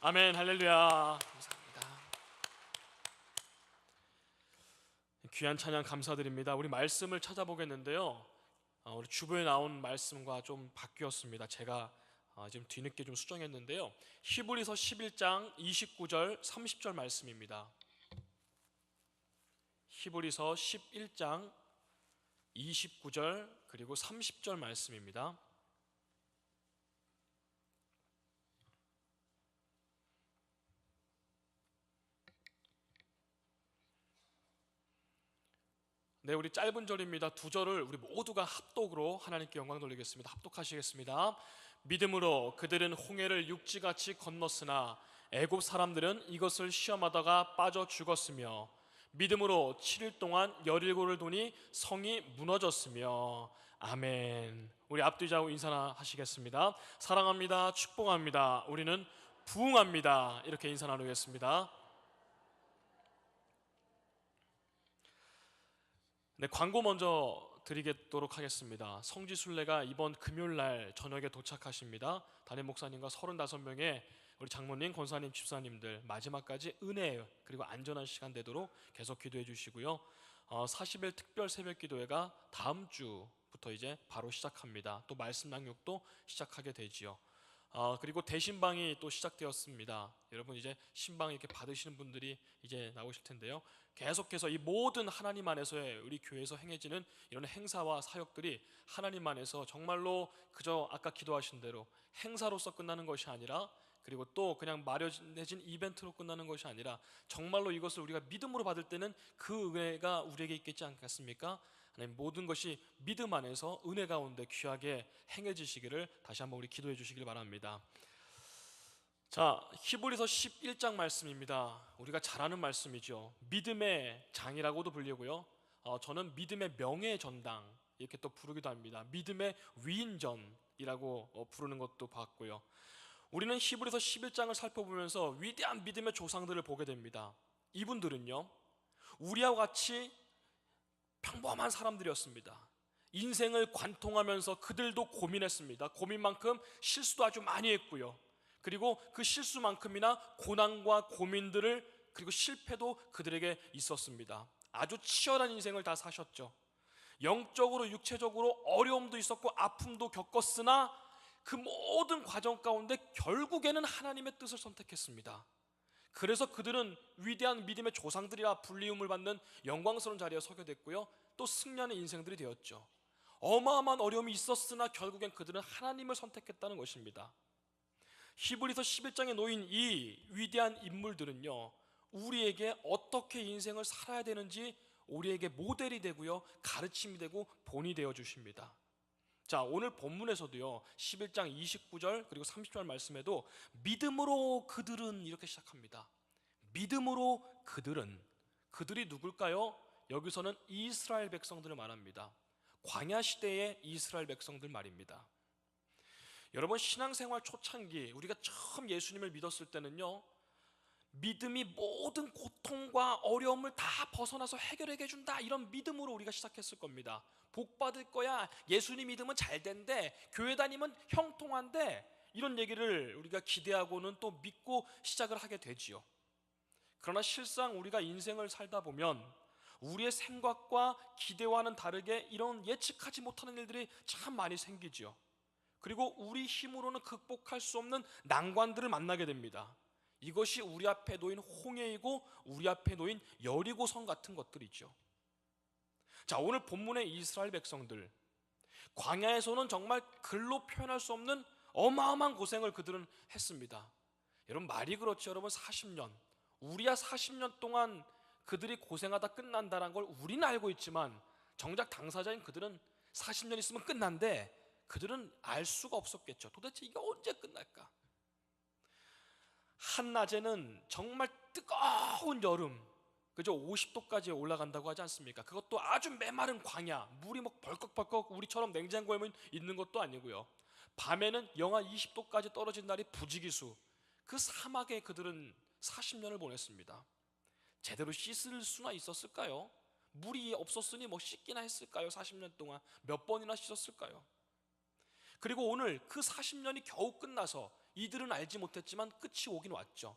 아멘, 할렐루야. 감사합니다. 귀한 찬양 감사드립니다. 우리 말씀을 찾아보겠는데요, 우리 주보에 나온 말씀과 좀 바뀌었습니다. 제가 지금 뒤늦게 좀 수정했는데요, 히브리서 11장 29절 30절 말씀입니다. 히브리서 11장 29절 그리고 30절 말씀입니다. 네, 우리 짧은 절입니다. 두 절을 우리 모두가 합독으로 하나님께 영광 돌리겠습니다. 합독하시겠습니다. 믿음으로 그들은 홍해를 육지같이 건넜으나 애굽 사람들은 이것을 시험하다가 빠져 죽었으며 믿음으로 7일 동안 여리고를 도니 성이 무너졌으며. 아멘. 우리 앞뒤좌우 인사나 하시겠습니다. 사랑합니다. 축복합니다. 우리는 부흥합니다. 이렇게 인사 나누겠습니다. 네, 광고 먼저 드리도록 하겠습니다. 성지순례가 이번 금요일날 저녁에 도착하십니다. 담임 목사님과 35명의 우리 장모님, 권사님, 집사님들 마지막까지 은혜 그리고 안전한 시간 되도록 계속 기도해 주시고요. 40일 특별 새벽 기도회가 다음 주부터 이제 바로 시작합니다. 또 말씀 낭독도 시작하게 되지요. 그리고 대신방이 또 시작되었습니다. 여러분 이제 신방 이렇게 받으시는 분들이 이제 나오실 텐데요, 계속해서 이 모든 하나님 안에서의 우리 교회에서 행해지는 이런 행사와 사역들이 하나님 안에서 정말로 그저 아까 기도하신 대로 행사로서 끝나는 것이 아니라, 그리고 또 그냥 마련해진 이벤트로 끝나는 것이 아니라 정말로 이것을 우리가 믿음으로 받을 때는 그 은혜가 우리에게 있겠지 않겠습니까? 하나님, 모든 것이 믿음 안에서 은혜 가운데 귀하게 행해지시기를 다시 한번 우리 기도해 주시길 바랍니다. 자, 히브리서 11장 말씀입니다. 우리가 잘 아는 말씀이죠. 믿음의 장이라고도 불리고요, 저는 믿음의 명예 전당 이렇게 또 부르기도 합니다. 믿음의 위인전이라고 부르는 것도 봤고요. 우리는 히브리서 11장을 살펴보면서 위대한 믿음의 조상들을 보게 됩니다. 이분들은요, 우리와 같이 평범한 사람들이었습니다. 인생을 관통하면서 그들도 고민했습니다. 고민만큼 실수도 아주 많이 했고요, 그리고 그 실수만큼이나 고난과 고민들을, 그리고 실패도 그들에게 있었습니다. 아주 치열한 인생을 다 사셨죠. 영적으로 육체적으로 어려움도 있었고 아픔도 겪었으나 그 모든 과정 가운데 결국에는 하나님의 뜻을 선택했습니다. 그래서 그들은 위대한 믿음의 조상들이라 불리움을 받는 영광스러운 자리에 서게 됐고요, 또 승리하는 인생들이 되었죠. 어마어마한 어려움이 있었으나 결국엔 그들은 하나님을 선택했다는 것입니다. 히브리서 11장에 놓인 이 위대한 인물들은요, 우리에게 어떻게 인생을 살아야 되는지 우리에게 모델이 되고요, 가르침이 되고 본이 되어 주십니다. 자, 오늘 본문에서도요, 11장 29절 그리고 30절 말씀에도 믿음으로 그들은 이렇게 시작합니다. 믿음으로 그들은, 그들이 누굴까요? 여기서는 이스라엘 백성들을 말합니다. 광야 시대의 이스라엘 백성들 말입니다. 여러분, 신앙생활 초창기 우리가 처음 예수님을 믿었을 때는요, 믿음이 모든 고통과 어려움을 다 벗어나서 해결해 준다, 이런 믿음으로 우리가 시작했을 겁니다. 복 받을 거야, 예수님 믿으면 잘 된대, 교회 다니면 형통한데, 이런 얘기를 우리가 기대하고는 또 믿고 시작을 하게 되지요. 그러나 실상 우리가 인생을 살다 보면 우리의 생각과 기대와는 다르게 이런 예측하지 못하는 일들이 참 많이 생기지요. 그리고 우리 힘으로는 극복할 수 없는 난관들을 만나게 됩니다. 이것이 우리 앞에 놓인 홍해이고 우리 앞에 놓인 여리고성 같은 것들이죠. 자, 오늘 본문의 이스라엘 백성들, 광야에서는 정말 글로 표현할 수 없는 어마어마한 고생을 그들은 했습니다. 여러분, 말이 그렇죠. 여러분, 40년, 우리야 40년 동안 그들이 고생하다 끝난다는 걸 우리는 알고 있지만 정작 당사자인 그들은 40년 있으면 끝난데, 그들은 알 수가 없었겠죠. 도대체 이게 언제 끝날까? 한낮에는 정말 뜨거운 여름, 그죠? 50도까지 올라간다고 하지 않습니까? 그것도 아주 메마른 광야, 물이 막 벌컥벌컥 우리처럼 냉장고에 있는 것도 아니고요. 밤에는 영하 20도까지 떨어진 날이 부지기수, 그 사막에 그들은 40년을 보냈습니다. 제대로 씻을 수나 있었을까요? 물이 없었으니 뭐 씻기나 했을까요? 40년 동안 몇 번이나 씻었을까요? 그리고 오늘 그 40년이 겨우 끝나서 이들은 알지 못했지만 끝이 오긴 왔죠.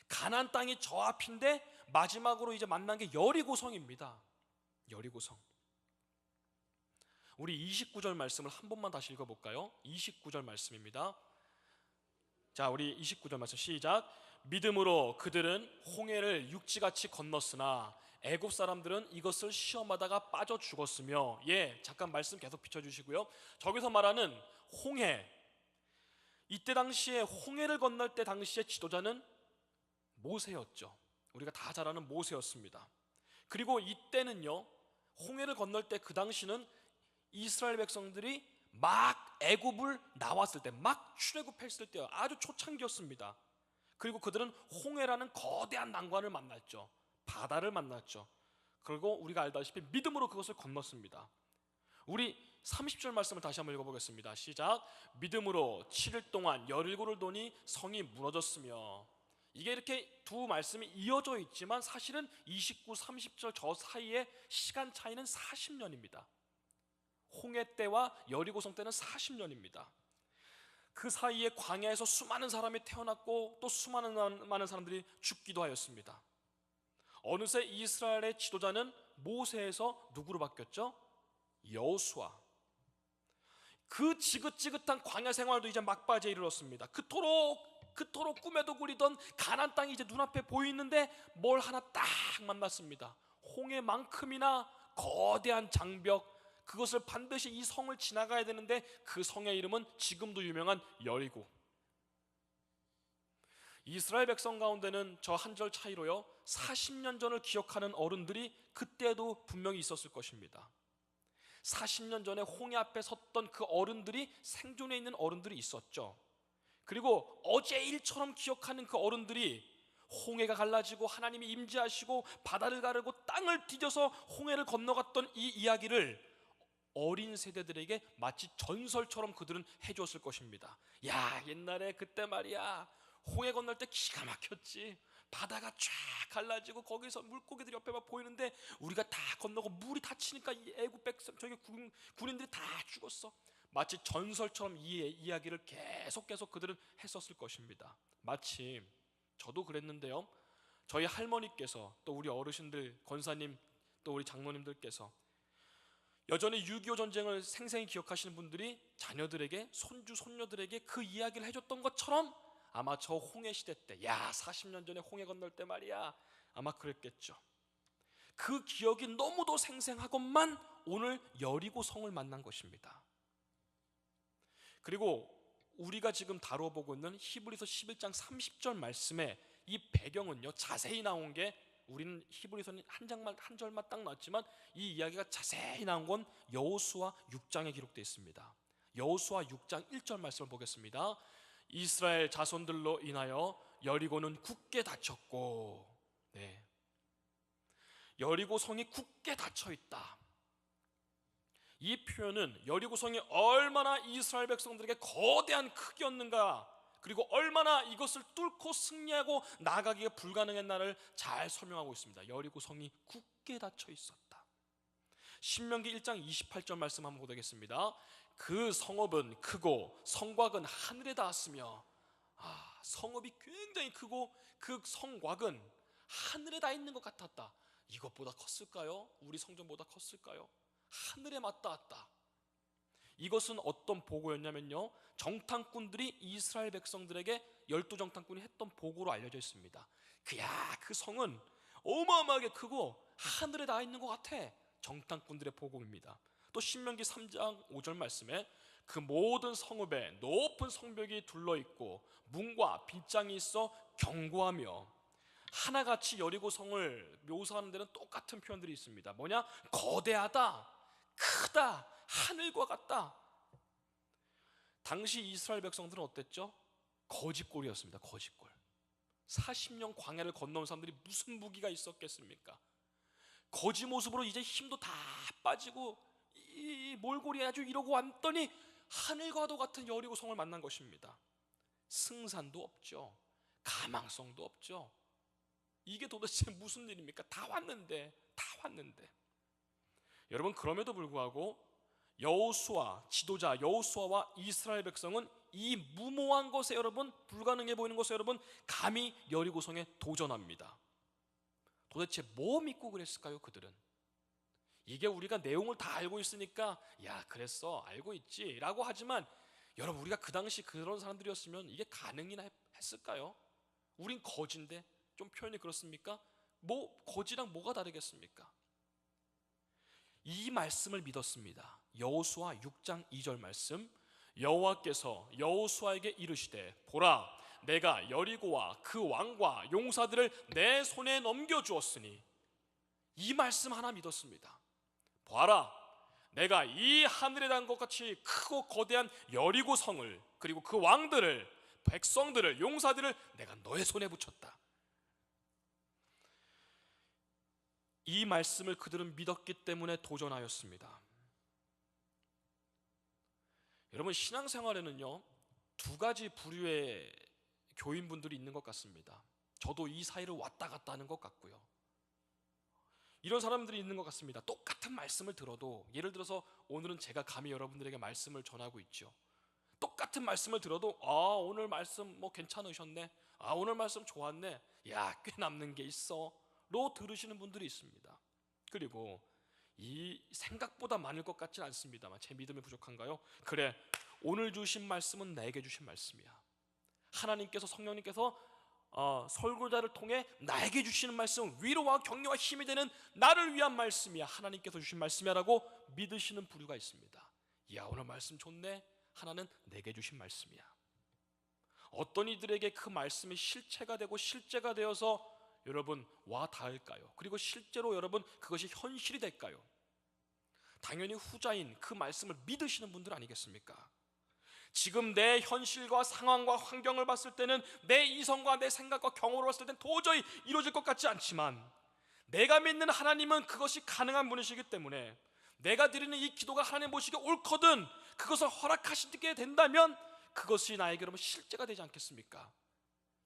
가나안 땅이 저 앞인데 마지막으로 이제 만난 게 여리고성입니다. 여리고성. 우리 29절 말씀을 한 번만 다시 읽어볼까요? 29절 말씀입니다. 자, 우리 29절 말씀 시작. 믿음으로 그들은 홍해를 육지같이 건넜으나 애굽 사람들은 이것을 시험하다가 빠져 죽었으며. 예, 잠깐 말씀 계속 비춰주시고요. 저기서 말하는 홍해, 이때 당시에 홍해를 건널 때 당시의 지도자는 모세였죠. 우리가 다 잘 아는 모세였습니다. 그리고 이때는요, 홍해를 건널 때 그 당시는 이스라엘 백성들이 막 애굽을 나왔을 때, 막 출애굽했을 때요, 아주 초창기였습니다. 그리고 그들은 홍해라는 거대한 난관을 만났죠. 바다를 만났죠. 그리고 우리가 알다시피 믿음으로 그것을 건넜습니다. 우리 30절 말씀을 다시 한번 읽어보겠습니다. 시작. 믿음으로 7일 동안 여리고를 도니 성이 무너졌으며. 이게 이렇게 두 말씀이 이어져 있지만 사실은 29, 30절 저 사이에 시간 차이는 40년입니다. 홍해 때와 여리고성 때는 40년입니다. 그 사이에 광야에서 수많은 사람이 태어났고 또 수많은 사람들이 죽기도 하였습니다. 어느새 이스라엘의 지도자는 모세에서 누구로 바뀌었죠? 여호수아. 그 지긋지긋한 광야 생활도 이제 막바지에 이르렀습니다. 그토록 꿈에도 그리던 가나안 땅이 이제 눈앞에 보이는데 뭘 하나 딱 만났습니다. 홍해만큼이나 거대한 장벽, 그것을 반드시 이 성을 지나가야 되는데 그 성의 이름은 지금도 유명한 여리고. 이스라엘 백성 가운데는 저 한 절 차이로요 40년 전을 기억하는 어른들이 그때도 분명히 있었을 것입니다. 40년 전에 홍해 앞에 섰던 그 어른들이 생존해 있는 어른들이 있었죠. 그리고 어제 일처럼 기억하는 그 어른들이 홍해가 갈라지고 하나님이 임재하시고 바다를 가르고 땅을 뒤져서 홍해를 건너갔던 이 이야기를 어린 세대들에게 마치 전설처럼 그들은 해줬을 것입니다. 야, 옛날에 그때 말이야 홍해 건널 때 기가 막혔지. 바다가 쫙 갈라지고 거기서 물고기들이 옆에 막 보이는데 우리가 다 건너고 물이 다치니까 이 애굽 백성 저기 군인들이 다 죽었어. 마치 전설처럼 이 이야기를 계속 그들은 했었을 것입니다. 마침 저도 그랬는데요, 저희 할머니께서 또 우리 어르신들, 권사님, 또 우리 장로님들께서 여전히 6.25 전쟁을 생생히 기억하시는 분들이 자녀들에게, 손주, 손녀들에게 그 이야기를 해줬던 것처럼 아마 저 홍해 시대 때, 야 40년 전에 홍해 건널 때 말이야, 아마 그랬겠죠. 그 기억이 너무도 생생하건만 오늘 여리고 성을 만난 것입니다. 그리고 우리가 지금 다뤄보고 있는 히브리서 11장 30절 말씀에 이 배경은요 자세히 나온 게, 우리는 히브리서는 한 절만 딱 나왔지만 이 이야기가 자세히 나온 건 여호수아 6장에 기록되어 있습니다. 여호수아 6장 1절 말씀을 보겠습니다. 이스라엘 자손들로 인하여 여리고는 굳게 닫혔고. 네, 여리고 성이 굳게 닫혀 있다. 이 표현은 여리고 성이 얼마나 이스라엘 백성들에게 거대한 크기였는가, 그리고 얼마나 이것을 뚫고 승리하고 나가기가 불가능했나를 잘 설명하고 있습니다. 여리고 성이 굳게 닫혀 있었다. 신명기 1장 28절 말씀 한번 보겠습니다. 그 성읍은 크고 성곽은 하늘에 닿았으며. 성읍이 굉장히 크고 그 성곽은 하늘에 닿아 있는 것 같았다. 이것보다 컸을까요? 우리 성전보다 컸을까요? 하늘에 맞닿았다. 이것은 어떤 보고였냐면요, 정탐꾼들이 이스라엘 백성들에게 12정탐꾼이 했던 보고로 알려져 있습니다. 그 성은 어마어마하게 크고 하늘에 닿아 있는 것 같아. 정탐꾼들의 보고입니다. 또 신명기 3장 5절 말씀에 그 모든 성읍에 높은 성벽이 둘러있고 문과 빗장이 있어 견고하며. 하나같이 여리고 성을 묘사하는 데는 똑같은 표현들이 있습니다. 뭐냐? 거대하다, 크다, 하늘과 같다. 당시 이스라엘 백성들은 어땠죠? 거짓골이었습니다. 거짓골. 40년 광야를 건너온 사람들이 무슨 무기가 있었겠습니까? 거지 모습으로 이제 힘도 다 빠지고 이 몰골이 아주 이러고 왔더니 하늘과도 같은 여리고 성을 만난 것입니다. 승산도 없죠. 가망성도 없죠. 이게 도대체 무슨 일입니까? 다 왔는데. 여러분, 그럼에도 불구하고 여호수아 지도자 여호수아와 이스라엘 백성은 이 무모한 것에 여러분, 불가능해 보이는 것에 여러분, 감히 여리고성에 도전합니다. 도대체 뭐 믿고 그랬을까요? 그들은 이게 우리가 내용을 다 알고 있으니까 야 그랬어 알고 있지 라고 하지만, 여러분 우리가 그 당시 그런 사람들이었으면 이게 가능이나 했을까요? 우린 거지인데, 좀 표현이 그렇습니까? 뭐 거지랑 뭐가 다르겠습니까? 이 말씀을 믿었습니다. 여호수아 6장 2절 말씀, 여호와께서 여호수아에게 이르시되 보라 내가 여리고와 그 왕과 용사들을 내 손에 넘겨주었으니, 이 말씀 하나 믿었습니다. 봐라 내가 이 하늘에 단 것 같이 크고 거대한 여리고 성을, 그리고 그 왕들을, 백성들을, 용사들을 내가 너의 손에 붙였다. 이 말씀을 그들은 믿었기 때문에 도전하였습니다. 여러분 신앙생활에는요 두 가지 부류의 교인분들이 있는 것 같습니다. 저도 이 사이를 왔다 갔다 하는 것 같고요. 이런 사람들이 있는 것 같습니다. 똑같은 말씀을 들어도, 예를 들어서 오늘은 제가 감히 여러분들에게 말씀을 전하고 있죠. 똑같은 말씀을 들어도 오늘 말씀 뭐 괜찮으셨네, 오늘 말씀 좋았네, 야 꽤 남는 게 있어 로 들으시는 분들이 있습니다. 그리고 이 생각보다 많을 것 같진 않습니다만 제 믿음이 부족한가요? 그래 오늘 주신 말씀은 나에게 주신 말씀이야. 하나님께서, 성령님께서 설교자를 통해 나에게 주시는 말씀, 위로와 격려와 힘이 되는 나를 위한 말씀이야, 하나님께서 주신 말씀이야 라고 믿으시는 부류가 있습니다. 야 오늘 말씀 좋네, 하나는 내게 주신 말씀이야. 어떤 이들에게 그 말씀이 실체가 되고 실제가 되어서 여러분 와 닿을까요? 그리고 실제로 여러분 그것이 현실이 될까요? 당연히 후자인 그 말씀을 믿으시는 분들 아니겠습니까? 지금 내 현실과 상황과 환경을 봤을 때는, 내 이성과 내 생각과 경험을 봤을 때는 도저히 이루어질 것 같지 않지만, 내가 믿는 하나님은 그것이 가능한 분이시기 때문에 내가 드리는 이 기도가 하나님 보시기에 옳거든 그것을 허락하시게 된다면 그것이 나에게 여러분 실제가 되지 않겠습니까?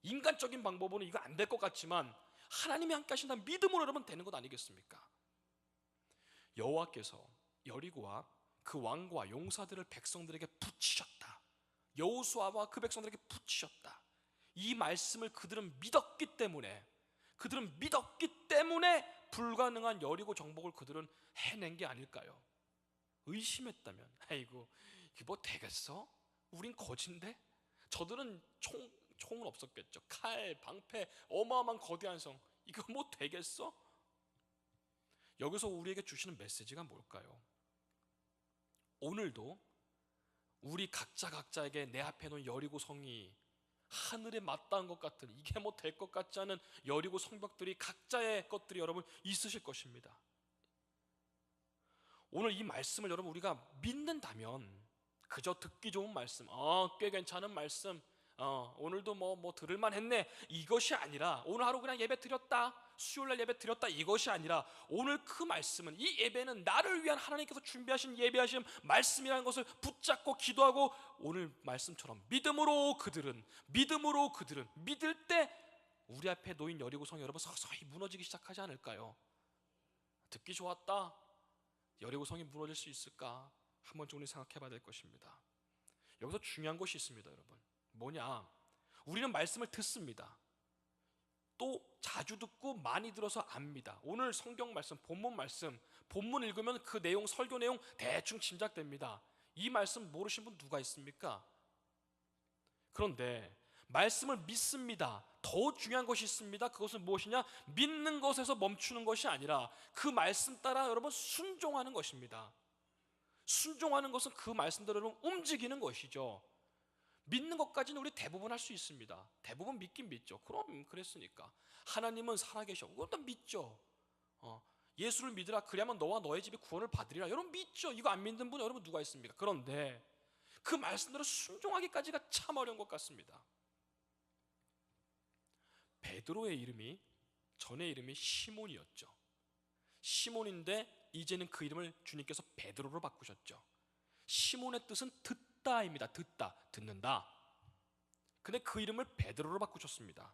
인간적인 방법으로는 이거 안 될 것 같지만 하나님이 함께 하신다면 믿음으로 여러분 되는 것 아니겠습니까? 여호와께서 여리고와 그 왕과 용사들을 백성들에게 붙이셨다. 여호수아와 그 백성들에게 붙이셨다. 이 말씀을 그들은 믿었기 때문에, 불가능한 여리고 정복을 그들은 해낸 게 아닐까요? 의심했다면 아이고 이게 뭐 되겠어? 우린 거진데? 저들은 총은 없었겠죠. 칼, 방패, 어마어마한 거대한 성, 이거 뭐 되겠어? 여기서 우리에게 주시는 메시지가 뭘까요? 오늘도 우리 각자에게 내 앞에 놓은 여리고 성이 하늘에 맞닿은 것 같은, 이게 뭐 될 것 같지 않은 여리고 성벽들이, 각자의 것들이 여러분 있으실 것입니다. 오늘 이 말씀을 여러분 우리가 믿는다면, 그저 듣기 좋은 말씀, 꽤 괜찮은 말씀, 오늘도 뭐 들을만 했네, 이것이 아니라, 오늘 하루 그냥 예배 드렸다, 수요일날 예배 드렸다, 이것이 아니라 오늘 그 말씀은, 이 예배는 나를 위한 하나님께서 준비하신 예배하신 말씀이라는 것을 붙잡고 기도하고, 오늘 말씀처럼 믿음으로 그들은 믿을 때 우리 앞에 놓인 여리고성이 여러분 서서히 무너지기 시작하지 않을까요? 듣기 좋았다, 여리고성이 무너질 수 있을까? 한번 좀 우리 생각해 봐야 될 것입니다. 여기서 중요한 것이 있습니다. 여러분 뭐냐, 우리는 말씀을 듣습니다. 또 자주 듣고 많이 들어서 압니다. 오늘 성경 말씀, 본문 읽으면 그 내용, 설교 내용 대충 짐작됩니다. 이 말씀 모르신 분 누가 있습니까? 그런데 말씀을 믿습니다. 더 중요한 것이 있습니다. 그것은 무엇이냐? 믿는 것에서 멈추는 것이 아니라 그 말씀 따라 여러분 순종하는 것입니다. 순종하는 것은 그 말씀대로 여러분 움직이는 것이죠. 믿는 것까지는 우리 대부분 할 수 있습니다. 대부분 믿긴 믿죠. 그럼 그랬으니까 하나님은 살아계셔, 그것도 믿죠. 예수를 믿으라, 그리하면 너와 너의 집이 구원을 받으리라, 여러분 믿죠. 이거 안 믿는 분 여러분 누가 있습니까? 그런데 그 말씀대로 순종하기까지가 참 어려운 것 같습니다. 베드로의 이름이, 전의 이름이 시몬이었죠. 시몬인데 이제는 그 이름을 주님께서 베드로로 바꾸셨죠. 시몬의 뜻은 듣다입니다. 듣는다. 근데 그 이름을 베드로로 바꾸셨습니다.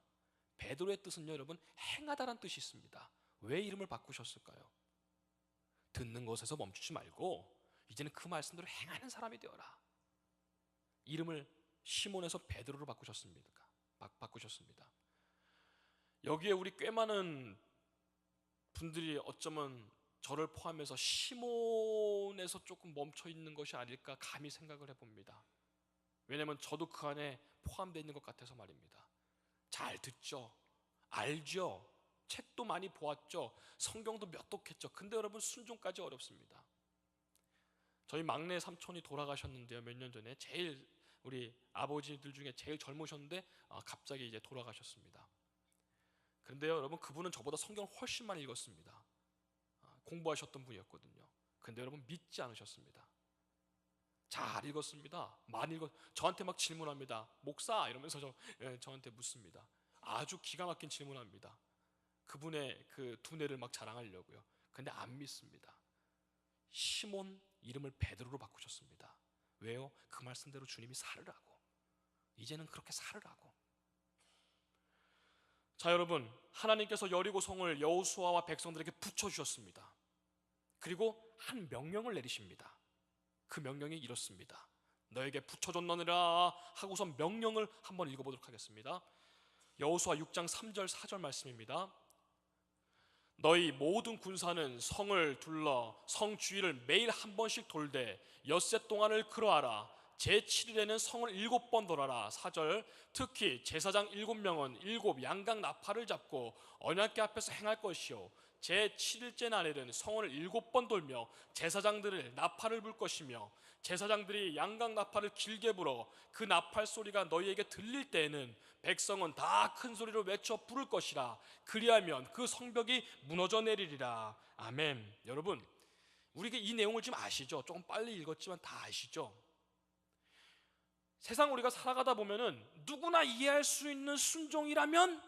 베드로의 뜻은요 여러분 행하다란 뜻이 있습니다. 왜 이름을 바꾸셨을까요? 듣는 것에서 멈추지 말고 이제는 그 말씀대로 행하는 사람이 되어라. 이름을 시몬에서 베드로로 바꾸셨습니다. 여기에 우리 꽤 많은 분들이 어쩌면 저를 포함해서 시몬에서 조금 멈춰 있는 것이 아닐까 감히 생각을 해봅니다. 왜냐하면 저도 그 안에 포함되어 있는 것 같아서 말입니다. 잘 듣죠, 알죠, 책도 많이 보았죠, 성경도 몇 독했죠. 근데 여러분, 순종까지 어렵습니다. 저희 막내 삼촌이 돌아가셨는데요, 몇 년 전에. 제일 우리 아버지들 중에 제일 젊으셨는데 갑자기 이제 돌아가셨습니다. 그런데요 여러분, 그분은 저보다 성경을 훨씬 많이 읽었습니다. 공부하셨던 분이었거든요. 근데 여러분, 믿지 않으셨습니다. 잘 읽었습니다. 많이 저한테 막 질문합니다. 목사 이러면서 저한테 묻습니다. 아주 기가 막힌 질문합니다. 그분의 그 두뇌를 막 자랑하려고요. 근데 안 믿습니다. 시몬 이름을 베드로로 바꾸셨습니다. 왜요? 그 말씀대로 주님이 살으라고. 이제는 그렇게 살으라고. 자 여러분, 하나님께서 여리고성을 여호수아와 백성들에게 붙여주셨습니다. 그리고 한 명령을 내리십니다. 그 명령이 이렇습니다. 너에게 붙여줬느니라 하고서 명령을 한번 읽어보도록 하겠습니다. 여호수아 6장 3절 4절 말씀입니다. 너희 모든 군사는 성을 둘러 성 주위를 매일 한 번씩 돌되 엿새 동안을 그러하라. 제7일에는 성을 7번 돌아라. 4절 특히 제사장 7명은 7 양각 나팔을 잡고 언약궤 앞에서 행할 것이요 제7일째 날에는 성을 7번 돌며 제사장들을 나팔을 불 것이며 제사장들이 양각 나팔을 길게 불어 그 나팔 소리가 너희에게 들릴 때에는 백성은 다 큰 소리로 외쳐 부를 것이라. 그리하면 그 성벽이 무너져 내리리라. 아멘. 여러분, 우리가 이 내용을 지금 아시죠? 조금 빨리 읽었지만 다 아시죠? 세상 우리가 살아가다 보면은 누구나 이해할 수 있는 순종이라면,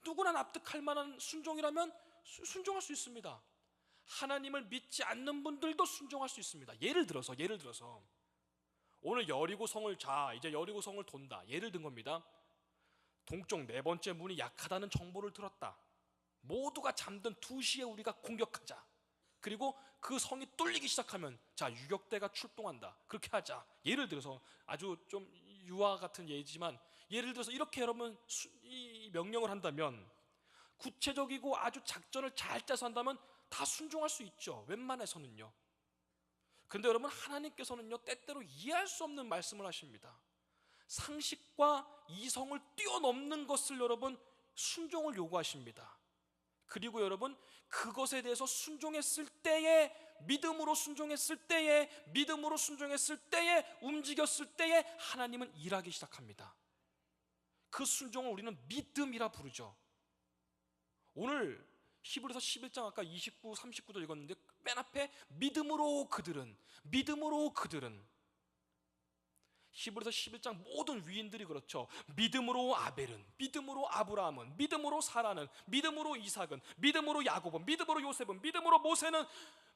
누구나 납득할 만한 순종이라면 순종할 수 있습니다. 하나님을 믿지 않는 분들도 순종할 수 있습니다. 예를 들어서 오늘 여리고성을 이제 여리고성을 돈다. 예를 든 겁니다. 동쪽 4번째 문이 약하다는 정보를 들었다. 모두가 잠든 2시에 우리가 공격하자. 그리고 그 성이 뚫리기 시작하면 자, 유격대가 출동한다. 그렇게 하자. 예를 들어서 아주 좀 유아 같은 예지만, 예를 들어서 이렇게 여러분 이 명령을 한다면, 구체적이고 아주 작전을 잘 짜서 한다면 다 순종할 수 있죠. 웬만해서는요. 근데 여러분, 하나님께서는요 때때로 이해할 수 없는 말씀을 하십니다. 상식과 이성을 뛰어넘는 것을 여러분 순종을 요구하십니다. 그리고 여러분, 그것에 대해서 순종했을 때에, 믿음으로 순종했을 때에, 움직였을 때에 하나님은 일하기 시작합니다. 그 순종을 우리는 믿음이라 부르죠. 오늘 히브리서 11장 아까 29, 39절 읽었는데 맨 앞에 믿음으로 그들은 히브리서 11장 모든 위인들이 그렇죠. 믿음으로 아벨은, 믿음으로 아브라함은, 믿음으로 사라는, 믿음으로 이삭은, 믿음으로 야곱은, 믿음으로 요셉은, 믿음으로 모세는,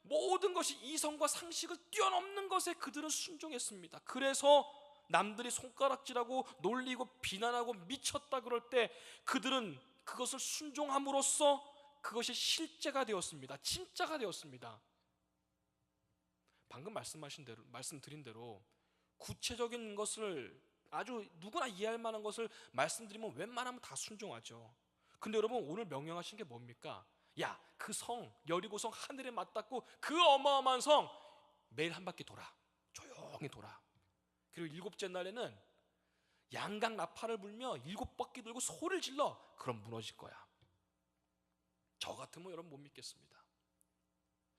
모든 것이 이성과 상식을 뛰어넘는 것에 그들은 순종했습니다. 그래서 남들이 손가락질하고 놀리고 비난하고 미쳤다 그럴 때 그들은 그것을 순종함으로써 그것이 실제가 되었습니다. 진짜가 되었습니다. 방금 말씀드린 대로 구체적인 것을, 아주 누구나 이해할 만한 것을 말씀드리면 웬만하면 다 순종하죠. 근데 여러분, 오늘 명령하신 게 뭡니까? 야, 그 성, 여리고성 하늘에 맞닿고 그 어마어마한 성 매일 한 바퀴 돌아. 조용히 돌아. 그리고 7째 날에는 양각 나팔을 불며 7바퀴 돌고 소리를 질러. 그럼 무너질 거야. 저 같으면 여러분 못 믿겠습니다.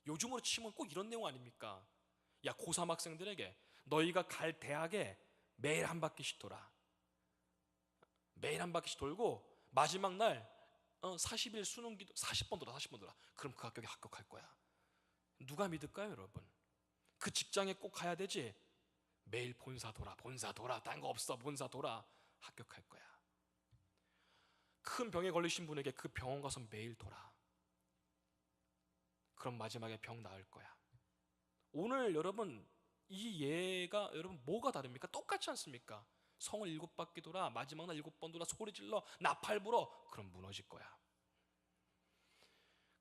요즘으로 치면 꼭 이런 내용 아닙니까? 야, 고3 학생들에게 너희가 갈 대학에 매일 한 바퀴씩 돌아. 매일 한 바퀴씩 돌고 마지막 날 40일 수능기도 40번 돌아. 그럼 그 학교에 합격할 거야. 누가 믿을까요, 여러분? 그 직장에 꼭 가야 되지. 매일 본사 돌아. 딴 거 없어. 본사 돌아. 합격할 거야. 큰 병에 걸리신 분에게 그 병원 가서 매일 돌아. 그럼 마지막에 병 나을 거야. 오늘 여러분, 이 예가 여러분 뭐가 다릅니까? 똑같지 않습니까? 성을 7바퀴 돌아, 마지막 날 7번 돌아, 소리 질러, 나팔 불어. 그럼 무너질 거야.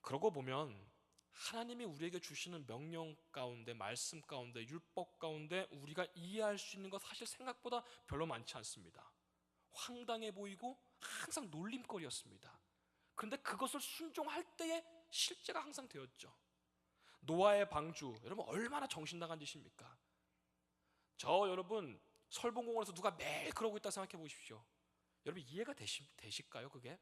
그러고 보면 하나님이 우리에게 주시는 명령 가운데, 말씀 가운데, 율법 가운데 우리가 이해할 수 있는 것 사실 생각보다 별로 많지 않습니다. 황당해 보이고 항상 놀림거리였습니다. 그런데 그것을 순종할 때에 실제가 항상 되었죠. 노아의 방주, 여러분 얼마나 정신 나간 짓입니까? 여러분 설봉공원에서 누가 매일 그러고 있다 생각해 보십시오. 여러분 이해가 되실까요? 그게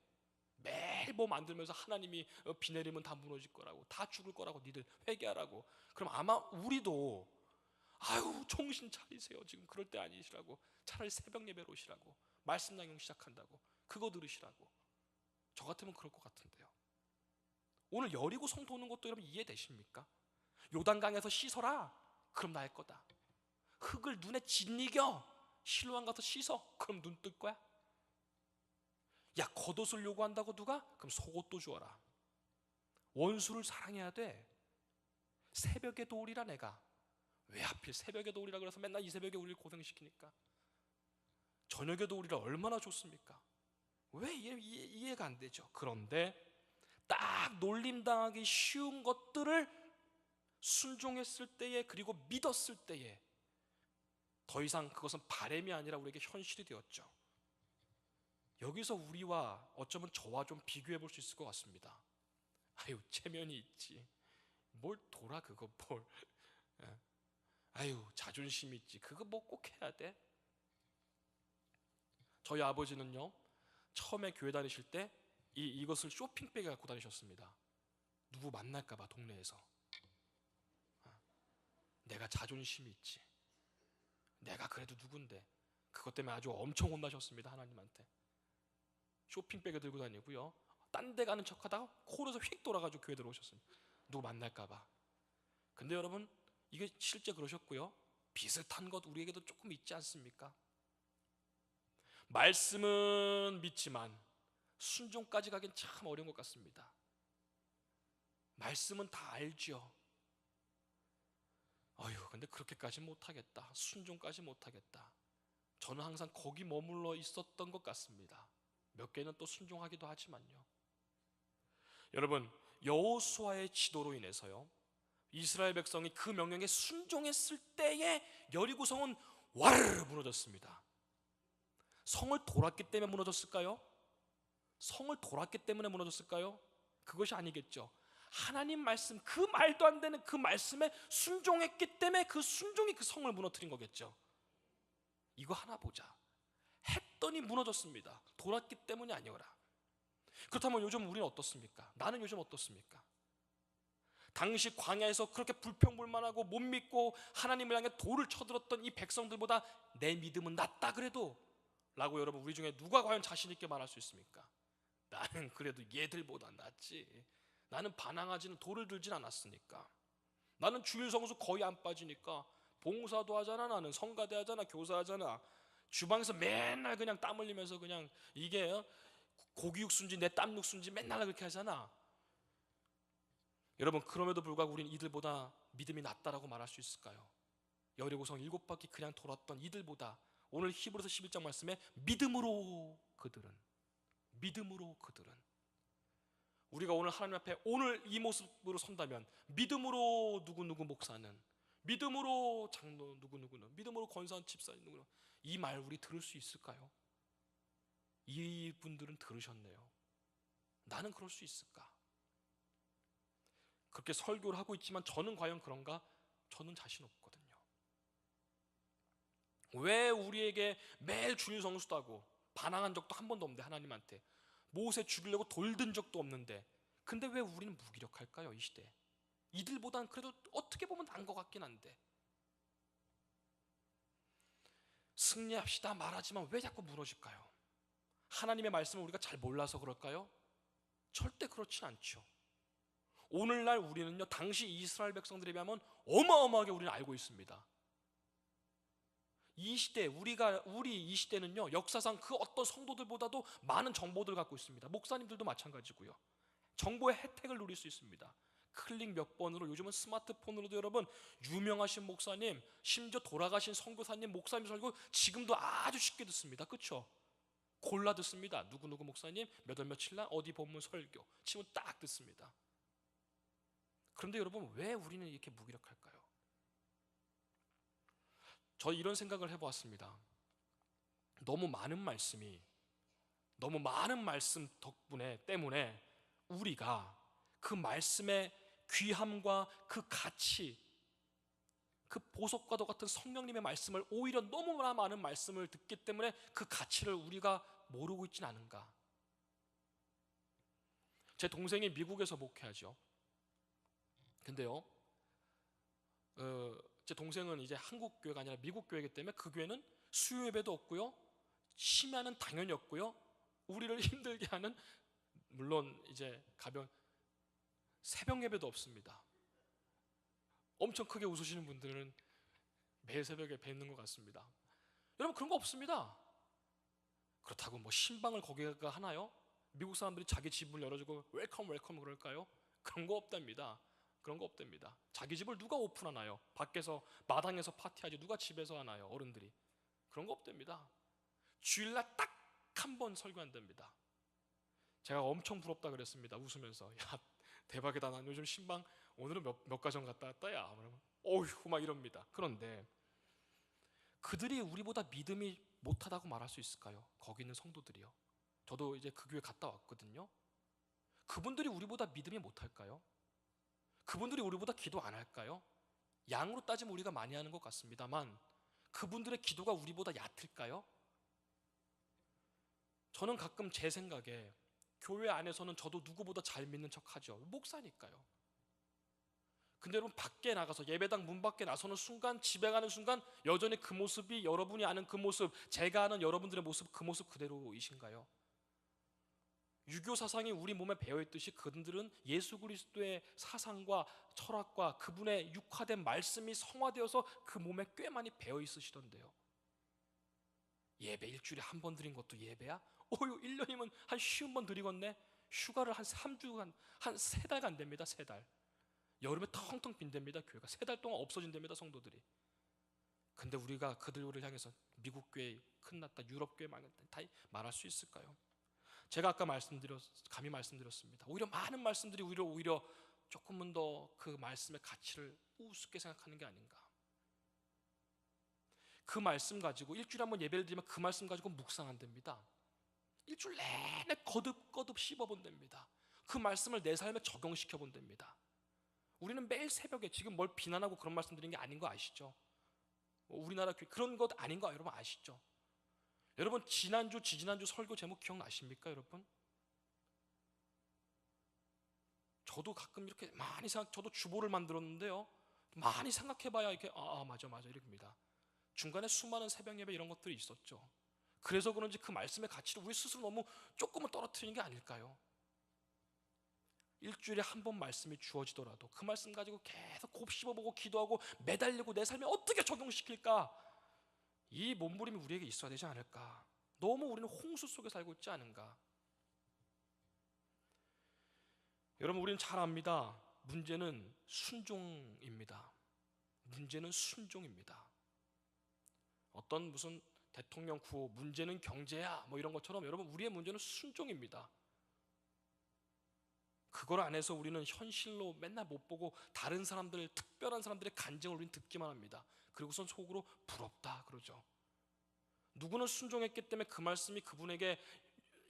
매일 뭐 만들면서 하나님이 비 내리면 다 무너질 거라고, 다 죽을 거라고, 니들 회개하라고. 그럼 아마 우리도 아유 정신 차리세요, 지금 그럴 때 아니시라고, 차라리 새벽 예배로 오시라고, 말씀 낭송 시작한다고, 그거 들으시라고. 저 같으면 그럴 것 같은데요. 오늘 여리고성 도는 것도 여러분 이해되십니까? 요단강에서 씻어라, 그럼 나의 거다. 흙을 눈에 짓이겨, 실로암 가서 씻어, 그럼 눈 뜰 거야? 야, 겉옷을 요구한다고 누가? 그럼 속옷도 주어라. 원수를 사랑해야 돼. 새벽에도 오리라. 내가 왜 하필 새벽에도 오리라 그래서 맨날 이 새벽에 우리를 고생시키니까? 저녁에도 오리라 얼마나 좋습니까? 왜 이해가 안 되죠? 그런데 딱 놀림당하기 쉬운 것들을 순종했을 때에, 그리고 믿었을 때에 더 이상 그것은 바램이 아니라 우리에게 현실이 되었죠. 여기서 우리와 어쩌면 저와 좀 비교해 볼 수 있을 것 같습니다. 아유 체면이 있지, 뭘 돌아 그거 뭘. 아유 자존심 있지, 그거 뭐 꼭 해야 돼? 저희 아버지는요, 처음에 교회 다니실 때 이것을 쇼핑백에 갖고 다니셨습니다. 누구 만날까 봐 동네에서. 내가 자존심이 있지, 내가 그래도 누군데. 그것 때문에 아주 엄청 혼나셨습니다, 하나님한테. 쇼핑백에 들고 다니고요, 딴 데 가는 척하다가 코로서 휙 돌아가지고 교회 들어오셨습니다. 누구 만날까 봐. 근데 여러분 이게 실제 그러셨고요, 비슷한 것 우리에게도 조금 있지 않습니까? 말씀은 믿지만 순종까지 가긴 참 어려운 것 같습니다. 말씀은 다 알죠. 근데 그렇게까지 못하겠다, 순종까지 못하겠다. 저는 항상 거기 머물러 있었던 것 같습니다. 몇 개는 또 순종하기도 하지만요. 여러분 여호수아의 지도로 인해서요, 이스라엘 백성이 그 명령에 순종했을 때에 여리고성은 와르르 무너졌습니다. 성을 돌았기 때문에 무너졌을까요? 성을 돌았기 때문에 무너졌을까요? 그것이 아니겠죠. 하나님 말씀, 그 말도 안 되는 그 말씀에 순종했기 때문에 그 순종이 그 성을 무너뜨린 거겠죠. 이거 하나 보자 했더니 무너졌습니다. 돌았기 때문이 아니오라. 그렇다면 요즘 우리는 어떻습니까? 나는 요즘 어떻습니까? 당시 광야에서 그렇게 불평불만하고 못 믿고 하나님을 향해 돌을 쳐들었던 이 백성들보다 내 믿음은 낫다 그래도 라고 여러분 우리 중에 누가 과연 자신 있게 말할 수 있습니까? 나는 그래도 얘들보다 낫지. 나는 반항하지는, 돌을 들진 않았으니까. 나는 주일 성수 거의 안 빠지니까 봉사도 하잖아, 나는 성가대 하잖아, 교사하잖아. 주방에서 맨날 그냥 땀 흘리면서 그냥 이게 고기 육수인지 내 땀 육수인지 맨날 그렇게 하잖아. 여러분 그럼에도 불구하고 우리는 이들보다 믿음이 낫다라고 말할 수 있을까요? 여리고성 7바퀴 그냥 돌았던 이들보다 오늘 히브리서 11장 말씀에 믿음으로 그들은, 우리가 오늘 하나님 앞에 오늘 이 모습으로 선다면 믿음으로 누구누구 목사는, 믿음으로 장로 누구누구는, 믿음으로 권사한 집사님 누구는, 이 말 우리 들을 수 있을까요? 이분들은 들으셨네요. 나는 그럴 수 있을까? 그렇게 설교를 하고 있지만 저는 과연 그런가? 저는 자신 없거든요. 왜 우리에게 매일 주일 성수도 하고 반항한 적도 한 번도 없는데, 하나님한테 모세 죽이려고 돌든 적도 없는데, 근데 왜 우리는 무기력할까요? 이 시대에 이들보다는 그래도 어떻게 보면 나은 것 같긴 한데. 승리합시다 말하지만 왜 자꾸 무너질까요? 하나님의 말씀을 우리가 잘 몰라서 그럴까요? 절대 그렇진 않죠. 오늘날 우리는요, 당시 이스라엘 백성들에 비하면 어마어마하게 우리는 알고 있습니다. 이 시대, 우리 이 시대는요, 역사상 그 어떤 성도들보다도 많은 정보들을 갖고 있습니다. 목사님들도 마찬가지고요. 정보의 혜택을 누릴 수 있습니다. 클릭 몇 번으로, 요즘은 스마트폰으로도 여러분 유명하신 목사님, 심지어 돌아가신 선교사님, 목사님 설교 지금도 아주 쉽게 듣습니다. 그렇죠? 골라 듣습니다. 누구누구 목사님 몇 월 며칠 날 어디 본문 설교 치면 딱 듣습니다. 그런데 여러분, 왜 우리는 이렇게 무기력할까요? 저 이런 생각을 해보았습니다. 너무 많은 말씀 때문에 우리가 그 말씀의 귀함과 그 가치, 그 보석과도 같은 성령님의 말씀을, 오히려 너무나 많은 말씀을 듣기 때문에 그 가치를 우리가 모르고 있지는 않은가. 제 동생이 미국에서 목회하죠. 근데요, 제 동생은 이제 한국 교회가 아니라 미국 교회이기 때문에 그 교회는 수요 예배도 없고요, 심야는 당연히 없고요, 우리를 힘들게 하는, 물론 이제 새벽 예배도 없습니다. 엄청 크게 웃으시는 분들은 매일 새벽에 뵙는 것 같습니다. 여러분, 그런 거 없습니다. 그렇다고 뭐 신방을 거기가 하나요? 미국 사람들이 자기 집을 열어주고 웰컴 웰컴 그럴까요? 그런 거 없답니다. 그런 거 없답니다. 자기 집을 누가 오픈하나요? 밖에서 마당에서 파티하지 누가 집에서 하나요? 어른들이. 그런 거 없답니다. 주일날 딱 한 번 설교한답니다. 제가 엄청 부럽다 그랬습니다. 웃으면서, 야, 대박이다. 난 요즘 신방 오늘은 몇 가정 갔다 왔다 야. 어휴 막 이럽니다. 그런데 그들이 우리보다 믿음이 못하다고 말할 수 있을까요? 거기 있는 성도들이요. 저도 이제 그 교회 갔다 왔거든요. 그분들이 우리보다 믿음이 못할까요? 그분들이 우리보다 기도 안 할까요? 양으로 따지면 우리가 많이 하는 것 같습니다만 그분들의 기도가 우리보다 얕을까요? 저는 가끔 제 생각에 교회 안에서는 저도 누구보다 잘 믿는 척하죠. 목사니까요. 근데 여러분, 밖에 나가서 예배당 문 밖에 나서는 순간, 집에 가는 순간 여전히 그 모습이, 여러분이 아는 그 모습, 제가 아는 여러분들의 모습, 그 모습 그대로이신가요? 유교 사상이 우리 몸에 배어있듯이 그들은 예수 그리스도의 사상과 철학과 그분의 육화된 말씀이 성화되어서 그 몸에 꽤 많이 배어있으시던데요. 예배 일주일에 한 번 드린 것도 예배야? 1년이면 한 50번 드리겠네? 휴가를 한 3주간, 한 3달간 됩니다. 3달. 여름에 텅텅 빈답니다. 교회가 3달 동안 없어진답니다. 성도들이. 근데 우리가 그들을 향해서 미국 교회 큰났다, 유럽 교회 망했다 다 말할 수 있을까요? 제가 아까 감히 말씀드렸습니다. 오히려 많은 말씀들이 오히려 조금은 더 그 말씀의 가치를 우습게 생각하는 게 아닌가. 그 말씀 가지고 일주일에 한 번 예배를 드리면 그 말씀 가지고 묵상한답니다. 일주일 내내 거듭 씹어본답니다. 그 말씀을 내 삶에 적용시켜 본답니다. 우리는 매일 새벽에 지금 뭘 비난하고 그런 말씀 드리는 게 아닌 거 아시죠? 우리나라 교회 그런 것 아닌 거 여러분 아시죠? 여러분, 지지난주 설교 제목 기억나십니까, 여러분? 저도 가끔 이렇게 저도 주보를 만들었는데요. 많이 생각해봐야 이렇게 맞아 이렇게입니다. 중간에 수많은 새벽 예배 이런 것들이 있었죠. 그래서 그런지 그 말씀의 가치를 우리 스스로 너무 조금은 떨어뜨리는 게 아닐까요? 일주일에 한 번 말씀이 주어지더라도 그 말씀 가지고 계속 곱씹어보고 기도하고 매달리고 내 삶에 어떻게 적용시킬까? 이 몸부림이 우리에게 있어야 되지 않을까? 너무 우리는 홍수 속에 살고 있지 않은가? 여러분, 우리는 잘 압니다. 문제는 순종입니다. 문제는 순종입니다. 어떤 무슨 대통령 구호, 문제는 경제야 뭐 이런 것처럼 여러분, 우리의 문제는 순종입니다. 그걸 안에서 우리는 현실로 맨날 못 보고 다른 사람들, 특별한 사람들의 간증을 우리는 듣기만 합니다. 그리고선 속으로 부럽다 그러죠. 누구는 순종했기 때문에 그 말씀이 그분에게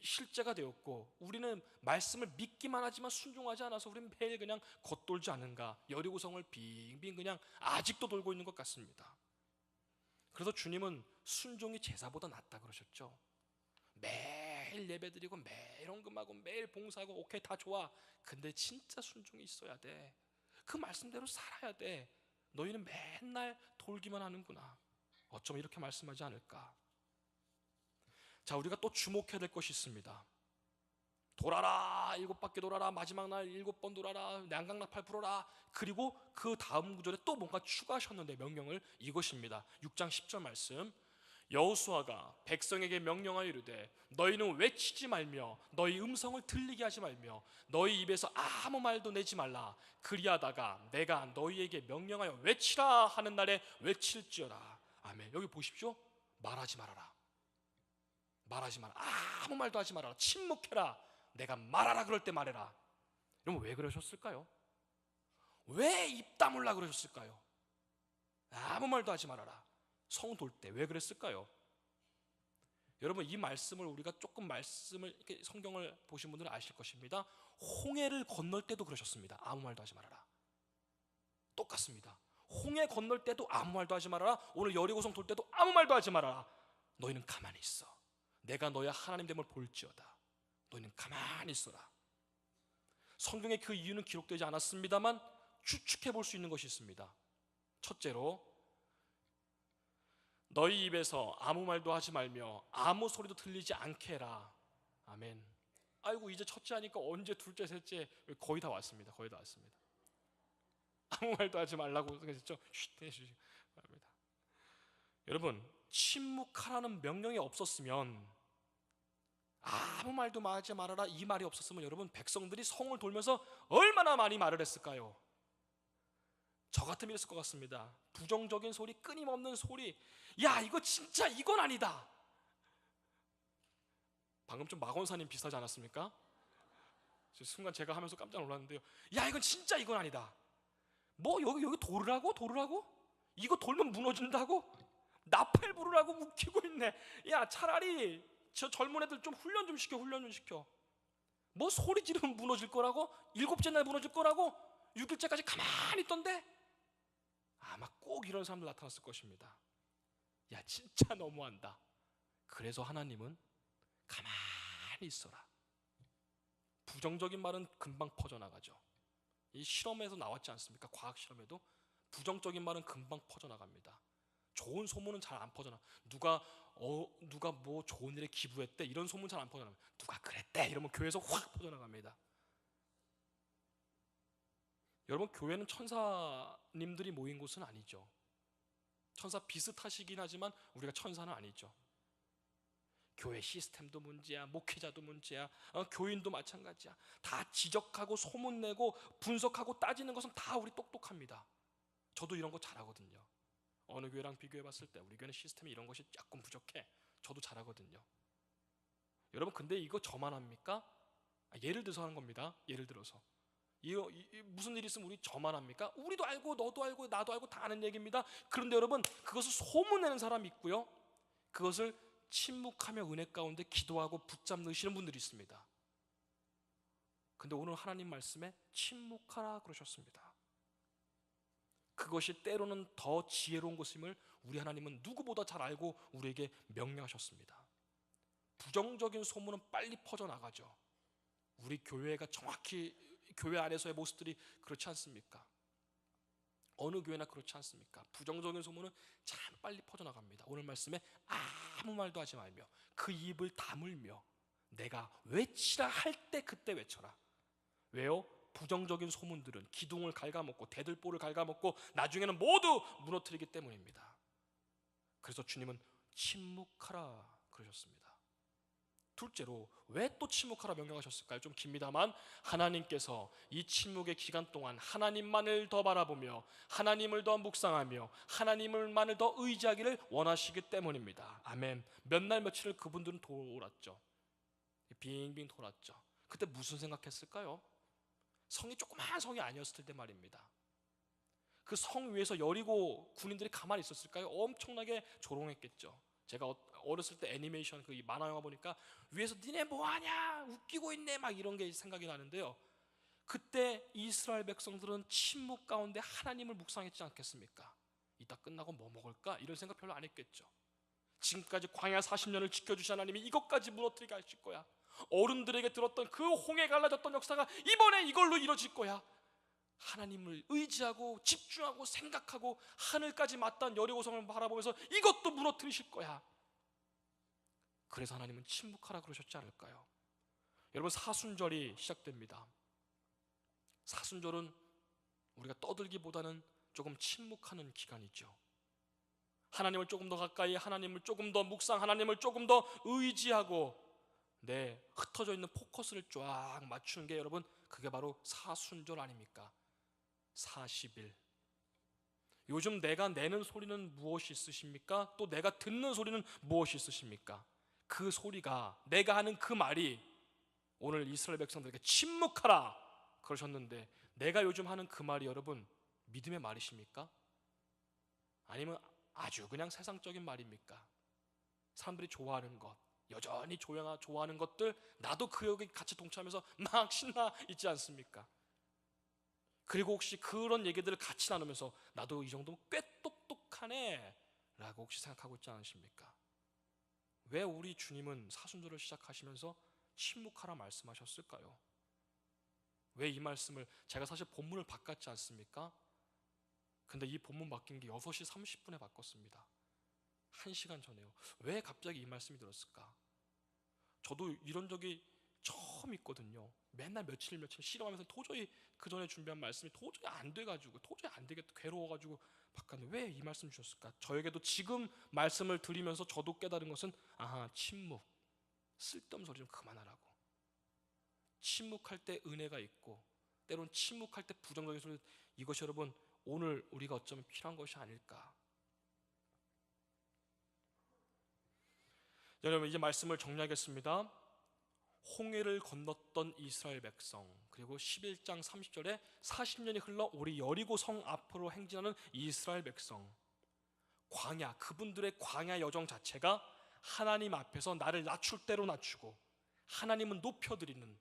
실제가 되었고, 우리는 말씀을 믿기만 하지만 순종하지 않아서 우리는 매일 그냥 겉돌지 않은가, 여리고성을 빙빙 그냥 아직도 돌고 있는 것 같습니다. 그래서 주님은 순종이 제사보다 낫다 그러셨죠. 매일 예배드리고 매일 헌금하고 매일 봉사하고 오케이 다 좋아. 근데 진짜 순종이 있어야 돼. 그 말씀대로 살아야 돼. 너희는 맨날 돌기만 하는구나. 어쩌면 이렇게 말씀하지 않을까. 자, 우리가 또 주목해야 될 것이 있습니다. 돌아라, 7바퀴 돌아라, 마지막 날 7번 돌아라, 양강나팔 불어라. 그리고 그 다음 구절에 또 뭔가 추가하셨는데, 명령을 이것입니다. 6장 10절 말씀. 여호수아가 백성에게 명령하여 이르되 너희는 외치지 말며 너희 음성을 들리게 하지 말며 너희 입에서 아무 말도 내지 말라. 그리하다가 내가 너희에게 명령하여 외치라 하는 날에 외칠지어다. 아멘. 여기 보십시오. 말하지 말아라. 말하지 마라. 아무 말도 하지 말아라. 침묵해라. 내가 말하라 그럴 때 말해라. 여러분, 왜 그러셨을까요? 왜 입 다물라 그러셨을까요? 아무 말도 하지 말아라. 성 돌 때 왜 그랬을까요? 여러분, 이 말씀을 우리가 조금 말씀을 이렇게 성경을 보신 분들은 아실 것입니다. 홍해를 건널 때도 그러셨습니다. 아무 말도 하지 말아라. 똑같습니다. 홍해 건널 때도 아무 말도 하지 말아라. 오늘 여리고성 돌 때도 아무 말도 하지 말아라. 너희는 가만히 있어. 내가 너의 하나님 됨을 볼지어다. 너희는 가만히 있어라. 성경에 그 이유는 기록되지 않았습니다만 추측해 볼 수 있는 것이 있습니다. 첫째로, 너희 입에서 아무 말도 하지 말며 아무 소리도 들리지 않게 해라. 아멘. 아이고, 이제 첫째 하니까 언제 둘째, 셋째, 거의 다 왔습니다. 거의 다 왔습니다. 아무 말도 하지 말라고 그랬죠. 쉿 해주시기 바랍니다. 여러분, 침묵하라는 명령이 없었으면, 아무 말도 하지 말아라 이 말이 없었으면 여러분, 백성들이 성을 돌면서 얼마나 많이 말을 했을까요? 저 같으면 이랬을 것 같습니다. 부정적인 소리, 끊임없는 소리. 야, 이거 진짜 이건 아니다. 방금 좀 마건사님 비슷하지 않았습니까? 순간 제가 하면서 깜짝 놀랐는데요. 야, 이건 진짜 이건 아니다. 뭐 여기 돌으라고? 이거 돌면 무너진다고? 나팔 부르라고 웃기고 있네. 야, 차라리 저 젊은 애들 좀 훈련 좀 시켜. 뭐 소리 지르면 무너질 거라고? 7째 날 무너질 거라고? 6일째까지 가만히 있던데? 아마 꼭 이런 사람들 나타났을 것입니다. 야, 진짜 너무한다. 그래서 하나님은 가만히 있어라. 부정적인 말은 금방 퍼져나가죠. 이 실험에서 나왔지 않습니까? 과학 실험에도 부정적인 말은 금방 퍼져나갑니다. 좋은 소문은 잘 안 퍼져나. 누가 뭐 좋은 일에 기부했대 이런 소문 잘 안 퍼져나갑니다. 누가 그랬대 이러면 교회에서 확 퍼져나갑니다. 여러분, 교회는 천사님들이 모인 곳은 아니죠. 천사 비슷하시긴 하지만 우리가 천사는 아니죠. 교회 시스템도 문제야, 목회자도 문제야, 교인도 마찬가지야. 다 지적하고 소문내고 분석하고 따지는 것은 다 우리 똑똑합니다. 저도 이런 거 잘하거든요. 어느 교회랑 비교해 봤을 때 우리 교회는 시스템이 이런 것이 조금 부족해. 저도 잘하거든요. 여러분, 근데 이거 저만 합니까? 예를 들어서 하는 겁니다. 예를 들어서 무슨 일이 있으면 우리 저만 합니까? 우리도 알고 너도 알고 나도 알고 다 아는 얘기입니다. 그런데 여러분, 그것을 소문내는 사람이 있고요, 그것을 침묵하며 은혜 가운데 기도하고 붙잡으시는 분들이 있습니다. 근데 오늘 하나님 말씀에 침묵하라 그러셨습니다. 그것이 때로는 더 지혜로운 것임을 우리 하나님은 누구보다 잘 알고 우리에게 명령하셨습니다. 부정적인 소문은 빨리 퍼져나가죠. 우리 교회가 정확히 교회 안에서의 모습들이 그렇지 않습니까? 어느 교회나 그렇지 않습니까? 부정적인 소문은 참 빨리 퍼져나갑니다. 오늘 말씀에 아무 말도 하지 말며 그 입을 다물며 내가 외치라 할 때 그때 외쳐라. 왜요? 부정적인 소문들은 기둥을 갉아먹고 대들보를 갉아먹고 나중에는 모두 무너뜨리기 때문입니다. 그래서 주님은 침묵하라 그러셨습니다. 둘째로, 왜 또 침묵하라 명령하셨을까요? 좀 깁니다만 하나님께서 이 침묵의 기간 동안 하나님만을 더 바라보며 하나님을 더 묵상하며 하나님만을 더 의지하기를 원하시기 때문입니다. 아멘. 몇 날 며칠을 그분들은 돌았죠. 빙빙 돌았죠. 그때 무슨 생각했을까요? 성이 조그마한 성이 아니었을 때 말입니다. 그 성 위에서 여리고 군인들이 가만히 있었을까요? 엄청나게 조롱했겠죠. 제가 어렸을 때 애니메이션 그 만화 영화 보니까 위에서 니네 뭐하냐 웃기고 있네 막 이런 게 생각이 나는데요, 그때 이스라엘 백성들은 침묵 가운데 하나님을 묵상했지 않겠습니까? 이따 끝나고 뭐 먹을까? 이런 생각 별로 안 했겠죠. 지금까지 광야 40년을 지켜주신 하나님이 이것까지 무너뜨리게 하실 거야. 어른들에게 들었던 그 홍해 갈라졌던 역사가 이번에 이걸로 이루어질 거야. 하나님을 의지하고 집중하고 생각하고 하늘까지 맞닿은 여리고성을 바라보면서 이것도 무너뜨리실 거야. 그래서 하나님은 침묵하라 그러셨지 않을까요? 여러분, 사순절이 시작됩니다. 사순절은 우리가 떠들기보다는 조금 침묵하는 기간이죠. 하나님을 조금 더 가까이, 하나님을 조금 더 묵상, 하나님을 조금 더 의지하고 흩어져 있는 포커스를 쫙 맞추는 게 여러분, 그게 바로 사순절 아닙니까? 40일. 요즘 내가 내는 소리는 무엇이 있으십니까? 또 내가 듣는 소리는 무엇이 있으십니까? 그 소리가, 내가 하는 그 말이 오늘 이스라엘 백성들에게 침묵하라 그러셨는데 내가 요즘 하는 그 말이 여러분 믿음의 말이십니까? 아니면 아주 그냥 세상적인 말입니까? 사람들이 좋아하는 것, 여전히 좋아하는 것들, 나도 그 여기 같이 동참해서 막 신나 있지 않습니까? 그리고 혹시 그런 얘기들을 같이 나누면서 나도 이 정도면 꽤 똑똑하네 라고 혹시 생각하고 있지 않으십니까? 왜 우리 주님은 사순절을 시작하시면서 침묵하라 말씀하셨을까요? 왜 이 말씀을, 제가 사실 본문을 바꿨지 않습니까? 근데 이 본문 바뀐 게 6시 30분에 바꿨습니다. 1시간 전에요. 왜 갑자기 이 말씀이 들었을까? 저도 이런 적이 처음 있거든요. 맨날 며칠 실험하면서 도저히 그 전에 준비한 말씀이 도저히 안 돼가지고, 도저히 안 되겠다, 괴로워가지고 바꿨는데 왜 이 말씀 주셨을까? 저에게도 지금 말씀을 드리면서 저도 깨달은 것은, 아하, 침묵, 쓸데없는 소리 좀 그만하라고. 침묵할 때 은혜가 있고 때론 침묵할 때 부정적인 소리, 이것이 여러분 오늘 우리가 어쩌면 필요한 것이 아닐까. 여러분, 이제 말씀을 정리하겠습니다. 홍해를 건넜던 이스라엘 백성, 그리고 11장 30절에 40년이 흘러 우리 여리고 성 앞으로 행진하는 이스라엘 백성, 광야, 그분들의 광야 여정 자체가 하나님 앞에서 나를 낮출 대로 낮추고 하나님은 높여드리는,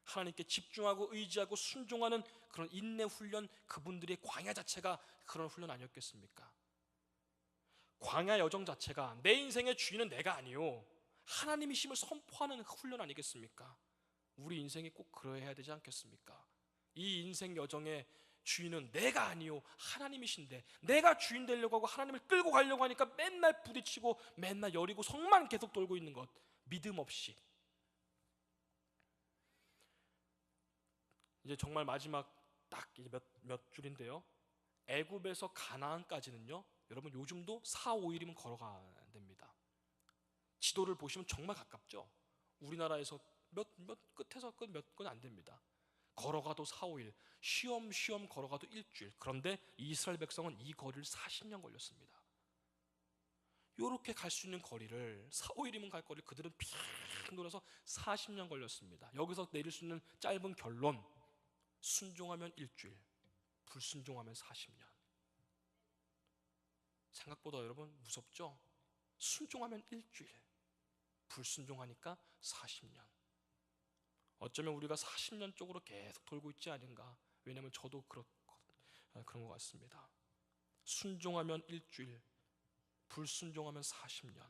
하나님께 집중하고 의지하고 순종하는 그런 인내 훈련, 그분들의 광야 자체가 그런 훈련 아니었겠습니까? 광야 여정 자체가 내 인생의 주인은 내가 아니요 하나님이심을 선포하는 훈련 아니겠습니까? 우리 인생이 꼭 그러해야 되지 않겠습니까? 이 인생 여정의 주인은 내가 아니요 하나님이신데, 내가 주인 되려고 하고 하나님을 끌고 가려고 하니까 맨날 부딪히고 맨날 여리고 성만 계속 돌고 있는 것, 믿음 없이. 이제 정말 마지막 딱 몇 줄인데요. 애굽에서 가나안까지는요, 여러분 요즘도 4-5일이면 걸어가야 됩니다. 지도를 보시면 정말 가깝죠. 우리나라에서 몇 끝에서 끝 몇 건 안 됩니다. 걸어가도 4-5일, 쉬엄쉬엄 걸어가도 일주일. 그런데 이스라엘 백성은 이 거리를 40년 걸렸습니다. 이렇게 갈 수 있는 거리를, 4-5일이면 갈 거리를 그들은 핑 돌아서 40년 걸렸습니다. 여기서 내릴 수 있는 짧은 결론, 순종하면 일주일, 불순종하면 40년. 생각보다 여러분 무섭죠? 순종하면 일주일, 불순종하니까 40년. 어쩌면 우리가 40년 쪽으로 계속 돌고 있지 않은가. 왜냐하면 저도 그런 것 같습니다. 순종하면 일주일, 불순종하면 40년.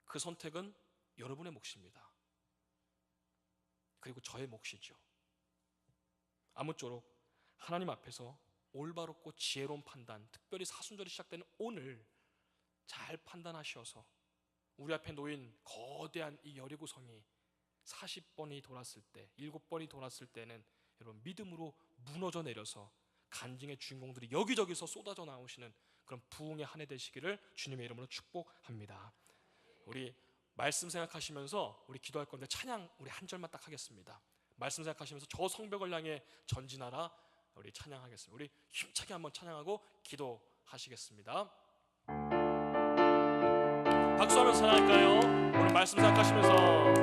그 선택은 여러분의 몫입니다. 그리고 저의 몫이죠. 아무쪼록 하나님 앞에서 올바롭고 지혜로운 판단, 특별히 사순절이 시작되는 오늘 잘 판단하셔서 우리 앞에 놓인 거대한 이 여리고성이 40번이 돌았을 때, 7번이 돌았을 때는 여러분 믿음으로 무너져 내려서 간증의 주인공들이 여기저기서 쏟아져 나오시는 그런 부흥의 한 해 되시기를 주님의 이름으로 축복합니다. 우리 말씀 생각하시면서 우리 기도할 건데, 찬양 우리 한 절만 딱 하겠습니다. 말씀 생각하시면서 저 성벽을 향해 전진하라, 우리 찬양하겠습니다. 우리 힘차게 한번 찬양하고 기도하시겠습니다. 박수하면서 찬양할까요? 오늘 말씀 생각하시면서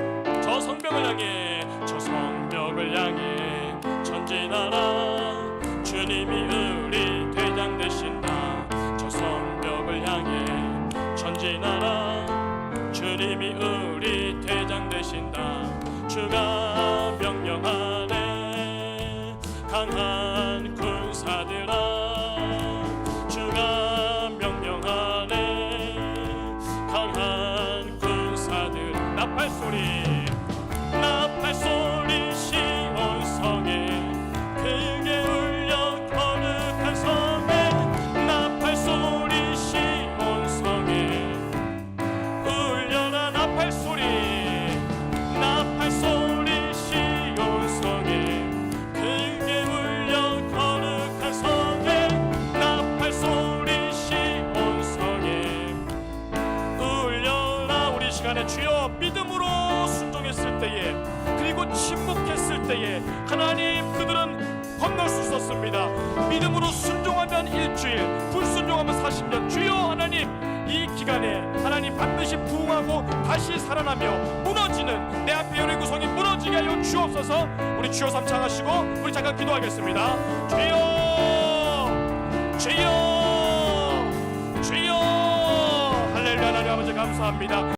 저 성벽을 향해, 저 성벽을 향해 전진하라, 주님이 우리 대장 되신다. 저 성벽을 향해 전진하라, 주님이 우리 대장 되신다. 주가 명령하네, 강한 군사들아, 주가 명령하네, 강한 군사들. 나팔소리 시온 성에 크게 울려 거룩한 성에, 나팔소리 시온 성에 울려라. 나팔소리 시온 성에 크게 울려 거룩한 성에, 나팔소리 시온 성에 울려라. 우리 시간에 주여 믿음으로 순종했을 때에, 그리고 침묵했을 때에 하나님, 그들은 건널 수 있었습니다. 믿음으로 순종하면 일주일, 불순종하면 40년. 주여 하나님, 이 기간에 하나님 반드시 부흥하고 다시 살아나며 무너지는 내 앞에 연의 구성이 무너지게 하여 주옵소서. 우리 주여 삼창하시고 우리 잠깐 기도하겠습니다. 주여, 주여, 주여. 할렐루야. 하나님 아버지 감사합니다.